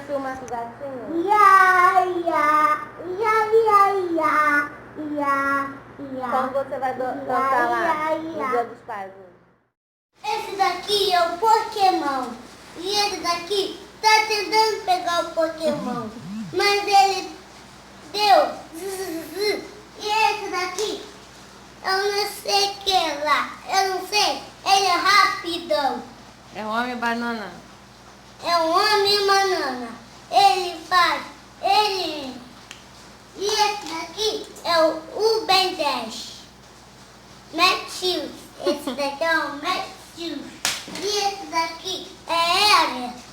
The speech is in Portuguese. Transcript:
filmar com o gatinho? Ia, ia, ia, ia, ia, ia, ia. Como você vai dançar lá ia, no ia. Dia dos Pais hoje? Esse daqui é o Pokémon. E esse daqui tá tentando pegar o Pokémon. Mas ele deu. E esse daqui, eu não sei o que lá. Eu não sei. Ele é rapidão. É o homem banana. É um homem banana. Ele faz. Ele. E esse daqui é o Ben 10. Matthews. Esse daqui é o Matthews. E esse daqui é Arias.